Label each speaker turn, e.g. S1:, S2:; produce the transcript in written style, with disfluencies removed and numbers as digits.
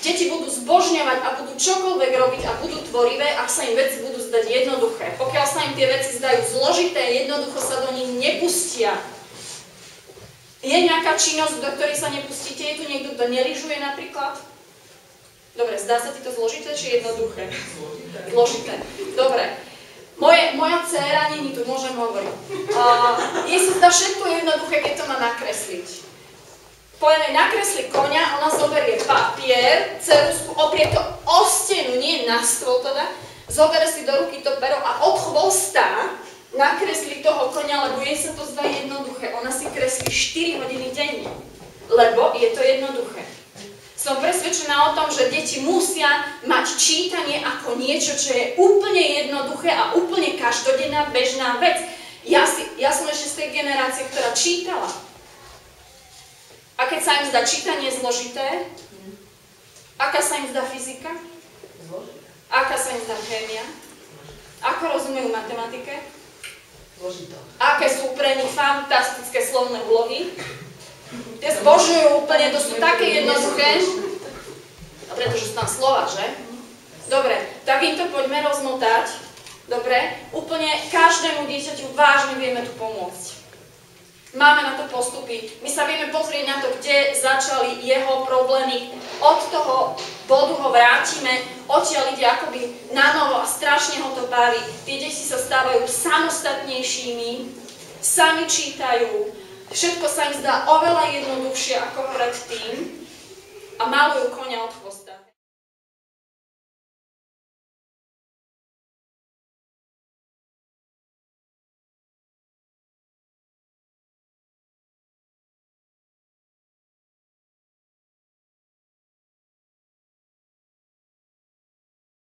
S1: Deti budú zbožňovať a budú čokoľvek robiť a budú tvorivé, ak sa im veci budú zdať jednoduché. Pokiaľ sa im tie veci zdajú zložité, jednoducho sa do nich nepustia. Je nejaká činnosť, do ktorej sa nepustíte? Je tu niekto, kto nelyžuje napríklad? Dobre, zdá sa ti to zložité, či jednoduché? Zložité. Dobre. Moja dcéra, nie tu, môžem hovoriť. Jej sa zdá všetko jednoduché, keď to má nakresliť. Poviem, nakresli koňa, ona zoberie papier, ceruzku, oprie to o stenu, nie na stôl teda, zoberie si do ruky to pero a od chvosta nakreslí toho koňa, lebo jej sa to zdá jednoduché. Ona si kreslí 4 hodiny denne, lebo je to jednoduché. Som presvedčená o tom, že deti musia mať čítanie ako niečo, čo je úplne jednoduché a úplne každodenná bežná vec. Ja som ešte z tej generácie, ktorá čítala. A keď sa im zdá čítanie zložité, aká sa im zdá fyzika? Aká sa im zdá chémia? Ako rozumejú matematike?
S2: Zložito.
S1: Aké sú pre nich fantastické slovné úlohy? Tie zbožňujú úplne, to sú také jednoduché. A pretože sú tam slova, že? Dobre, tak im to poďme rozmotať. Dobre, úplne každému dieťaťu vážne vieme tu pomôcť. Máme na to postupy. My sa vieme pozrieť na to, kde začali jeho problémy. Od toho bodu ho vrátime, odtiaľ ide akoby na novo a strašne ho to baví. Tie deti sa stávajú samostatnejšími, sami čítajú, všetko sa im zdá oveľa jednoduchšie ako predtým a malujú koňa od chvosta.